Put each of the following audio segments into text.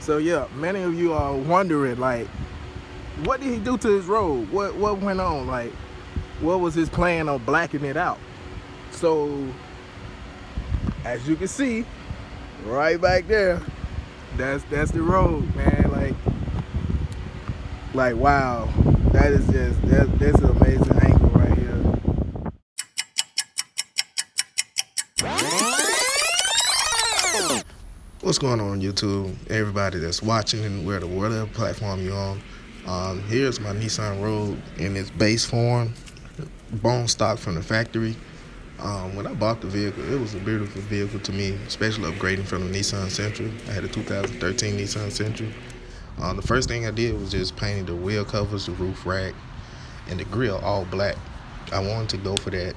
So yeah, many of you are wondering, like, what did he do to his road? What went on? Like, what was his plan on blacking it out? So as you can see, right back there, that's the road, man. Like wow, that is just that's an amazing angle right here. What's going on YouTube? Everybody that's watching and whatever platform you're on. Here's my Nissan Rogue in its base form, bone stock from the factory. When I bought the vehicle, it was a beautiful vehicle to me, especially upgrading from the Nissan Sentra. I had a 2013 Nissan Sentra. The first thing I did was just painted the wheel covers, the roof rack, and the grill all black. I wanted to go for that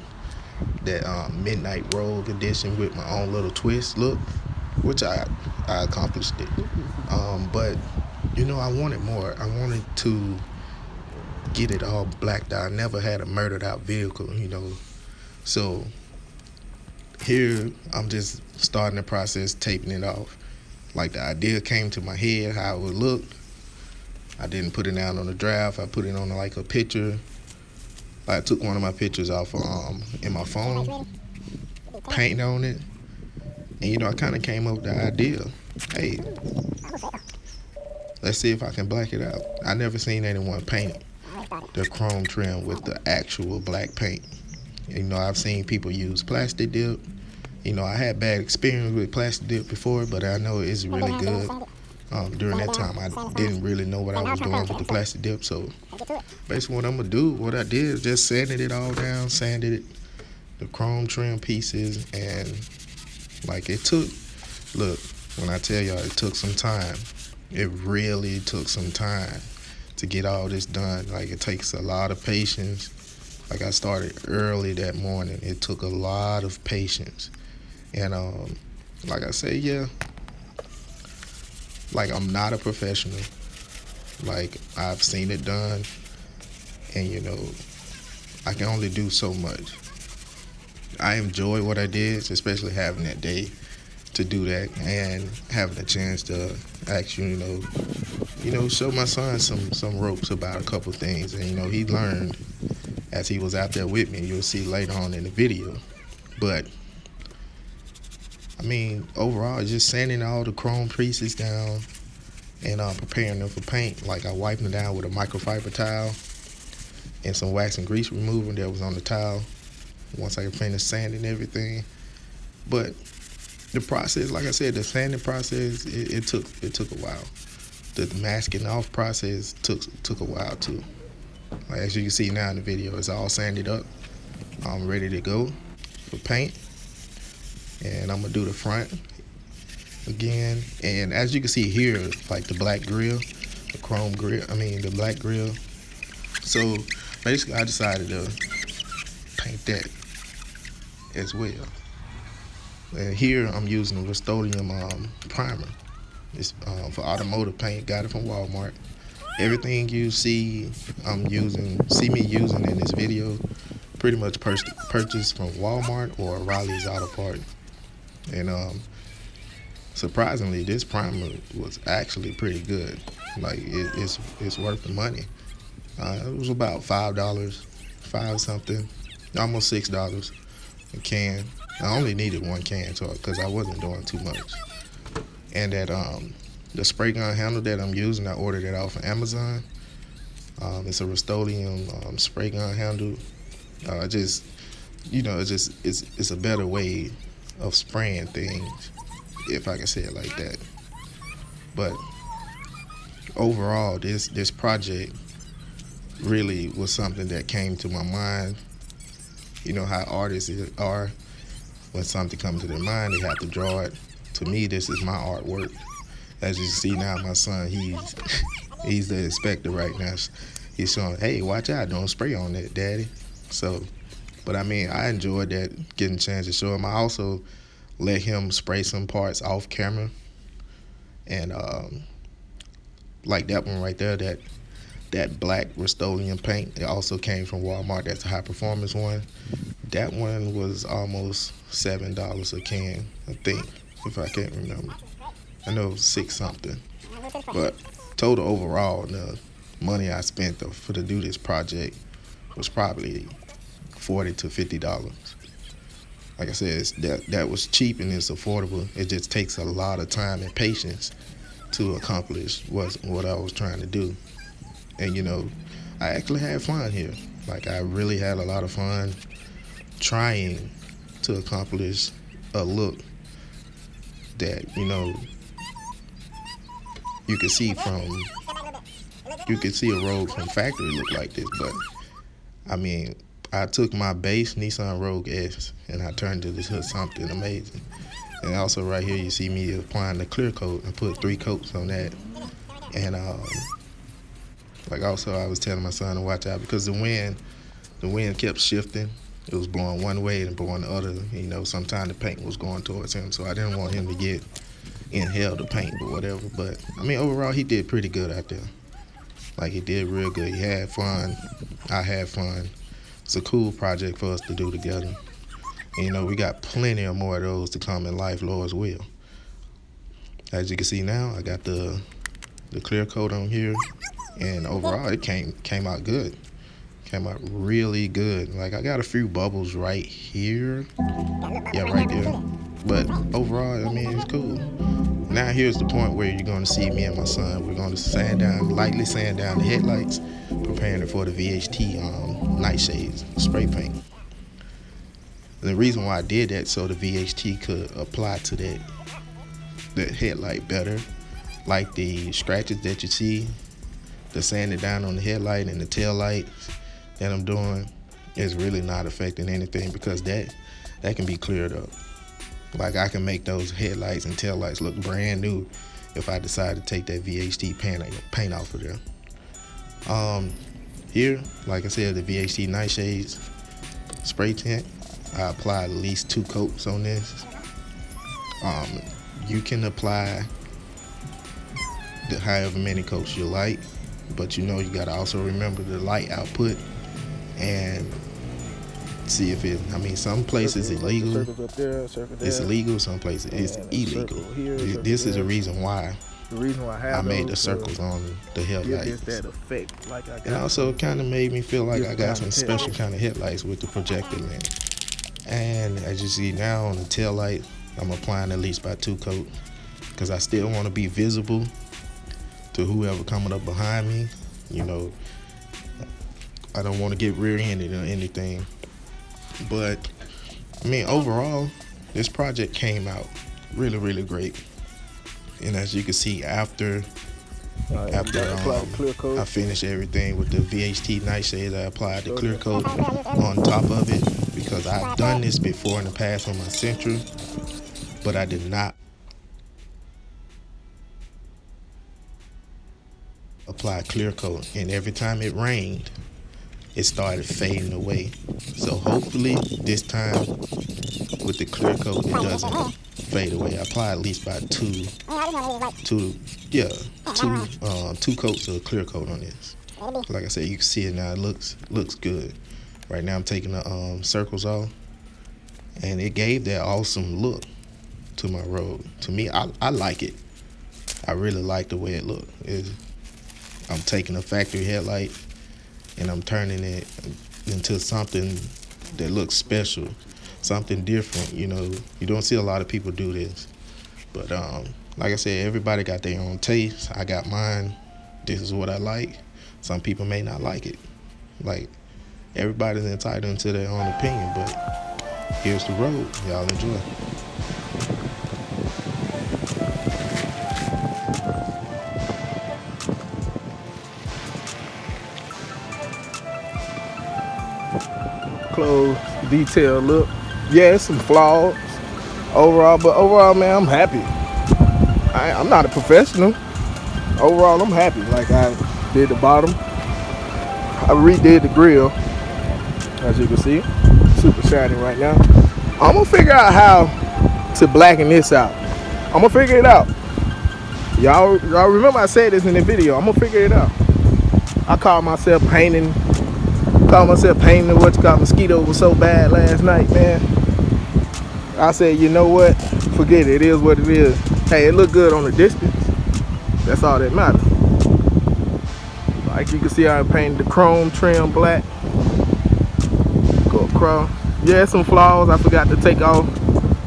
midnight rogue edition with my own little twist look, which I accomplished it. But I wanted more. I wanted to get it all blacked out. I never had a murdered out vehicle, So here I'm just starting the process, taping it off. Like the idea came to my head, how it would look. I didn't put it down on the draft. I put it on like a picture. I took one of my pictures off in my phone, painted on it, and I kind of came up with the idea. Hey, let's see if I can black it out. I never seen anyone paint the chrome trim with the actual black paint. I've seen people use plastic dip. I had bad experience with plastic dip before, but I know it's really good. During that time, I didn't really know what I was doing with the plastic dip. So basically what I did is just sanded it all down, sanded it, the chrome trim pieces, and look, when I tell y'all it took some time, it really took some time to get all this done. Like, it takes a lot of patience. Like, I started early that morning. It took a lot of patience. And like I say, like, I'm not a professional. Like, I've seen it done, and I can only do so much. I enjoy what I did, especially having that day to do that and having a chance to actually, show my son some ropes about a couple things. And he learned as he was out there with me. You'll see later on in the video. But I mean, overall, just sanding all the chrome pieces down and preparing them for paint. Like, I wiped them down with a microfiber towel and some wax and grease remover that was on the towel once I finished sanding everything. But the process, like I said, the sanding process, it took a while. The masking off process took a while too. Like, as you can see now in the video, it's all sanded up. I'm ready to go for paint. And I'm gonna do the front again. And as you can see here, like the black grill, the black grill. So basically I decided to paint that as well. And here I'm using a Rust-Oleum primer. It's for automotive paint. Got it from Walmart. Everything you see me using in this video, pretty much purchased from Walmart or Riley's Auto Parts. And surprisingly, this primer was actually pretty good. Like, it's worth the money. It was about $5, five something, almost $6 a can. I only needed one can because I wasn't doing too much. And that the spray gun handle that I'm using, I ordered it off of Amazon. It's a Rust-Oleum spray gun handle. It's a better way of spraying things, if I can say it like that. But overall, this project really was something that came to my mind. You know how artists are. When something comes to their mind, they have to draw it. To me, this is my artwork. As you see now, my son, he's the inspector right now. He's showing, hey, watch out, don't spray on that, Daddy. So, but I mean, I enjoyed that, getting a chance to show him. I also let him spray some parts off camera. And like that one right there, that black Rust-Oleum paint, it also came from Walmart. That's a high performance one. That one was almost $7 a can, I think, if I can't remember. I know it was 6 something. But total overall, the money I spent for to do this project was probably $40 to $50. Like I said, that was cheap and it's affordable. It just takes a lot of time and patience to accomplish what I was trying to do. And I actually had fun here. Like, I really had a lot of fun trying to accomplish a look that you could see a Rogue from factory look like this. But I mean, I took my base Nissan Rogue S and I turned it into something amazing. And also right here you see me applying the clear coat. I put 3 coats on that. And like also I was telling my son to watch out because the wind kept shifting. It was blowing one way and blowing the other. Sometimes the paint was going towards him, so I didn't want him to inhale the paint or whatever. But I mean, overall he did pretty good out there. Like, he did real good. He had fun. I had fun. It's a cool project for us to do together. And we got plenty of more of those to come in life, Lord's will. As you can see now, I got the clear coat on here, and overall it came out good. Came out really good. Like, I got a few bubbles right here. Yeah, right there. But overall, I mean, it's cool. Now here's the point where you're going to see me and my son. We're going to lightly sand down the headlights, preparing it for the VHT nightshades spray paint. The reason why I did that so the VHT could apply to the headlight better. Like the scratches that you see, the sanding down on the headlight and the tail light that I'm doing is really not affecting anything because that can be cleared up. Like, I can make those headlights and tail lights look brand new if I decide to take that VHT paint off of there. Here, like I said, the VHT Nightshades spray tint. I applied at least 2 coats on this. You can apply however many coats you like, but you gotta also remember the light output and see if some places it's legal. It's legal, some places it's illegal. This is the reason why I made the circles on the headlights. And also it kind of made me feel like I got some special kind of headlights with the projector lens. And as you see now on the tail light, I'm applying at least about 2 coats because I still want to be visible to whoever coming up behind me. I don't want to get rear-ended or anything. But I mean, overall, this project came out really, really great. And as you can see, after I finished everything with the VHT Nightshades, I applied the clear coat on top of it because I've done this before in the past on my Sentra, but I did not apply clear coat. And every time it rained, it started fading away. So hopefully this time with the clear coat, it doesn't fade away. I apply at least about two coats of clear coat on this. Like I said, you can see it now. It looks good. Right now I'm taking the circles off, and it gave that awesome look to my Rogue. To me, I like it. I really like the way it looked. I'm taking a factory headlight and I'm turning it into something that looks special, something different. You don't see a lot of people do this. But like I said, everybody got their own taste. I got mine. This is what I like. Some people may not like it. Like, everybody's entitled to their own opinion, but here's the road. Y'all enjoy. Close detail look. Yeah, it's some flaws overall, but overall, man, I'm happy. I'm not a professional. Overall, I'm happy. Like, I did the bottom. I redid the grill, as you can see. Super shiny right now. I'm gonna figure out how to blacken this out. I'm gonna figure it out. Y'all remember I said this in the video. I'm gonna figure it out. I called myself painting the mosquito was so bad last night, man. I said, you know what? Forget it. It is what it is. Hey, it looked good on the distance. That's all that matters. Like you can see, I painted the chrome trim black. Go across. Yeah, some flaws. I forgot to take off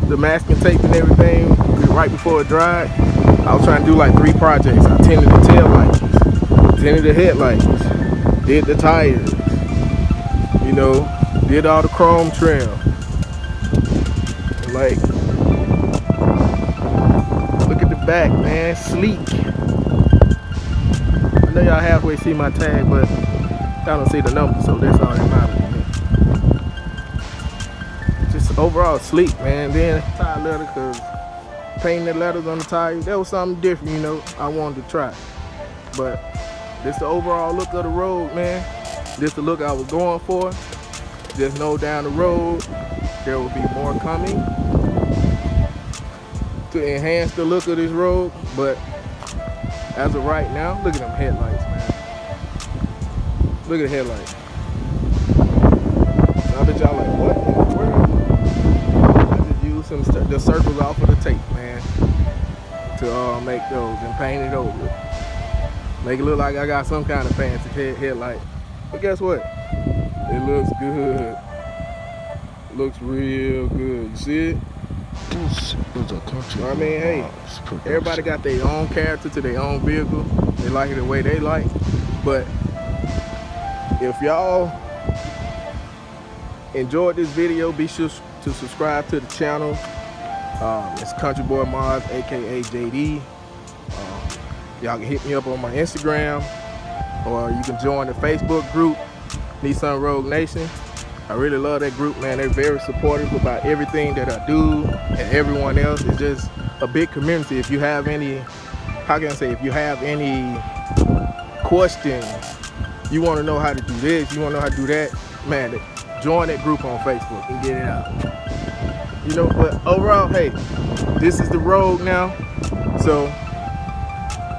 the masking tape and everything right before it dried. I was trying to do like 3 projects. I tinted the tail lights, tinted the headlights, did the tires, you know, did all the chrome trim. Like, look at the back, man, sleek. I know y'all halfway see my tag, but y'all don't see the number, so that's all that matters to me. Just overall sleek, man. Then tire leather, cause painting the letters on the tires, that was something different, you know, I wanted to try. But this the overall look of the road, man. This the look I was going for. Just know down the road there will be more coming to enhance the look of this road. But as of right now, look at them headlights, man. Look at the headlights. I bet y'all like, what in the world? I just used the circles off of the tape, man, to make those and paint it over. Make it look like I got some kind of fancy headlight. But guess what? It looks good. It looks real good. You see it? I mean, hey, everybody got their own character to their own vehicle. They like it the way they like. But if y'all enjoyed this video, be sure to subscribe to the channel. It's Country Boy Mods, aka JD. Y'all can hit me up on my Instagram, or you can join the Facebook group, Nissan Rogue Nation. I really love that group, man. They're very supportive about everything that I do and everyone else. It's just a big community. If you have any, how can I say, if you have any questions, you want to know how to do this, you want to know how to do that, man, join that group on Facebook and get it out. You know, but overall, hey, this is the road now. So,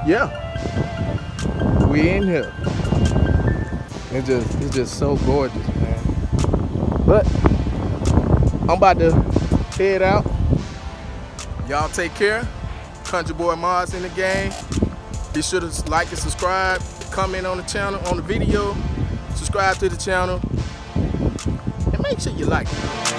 yeah, we in here. It's just so gorgeous, man. But I'm about to head out. Y'all take care. Country Boy Mods in the game. Be sure to like and subscribe, comment on the channel, on the video, subscribe to the channel, and make sure you like it.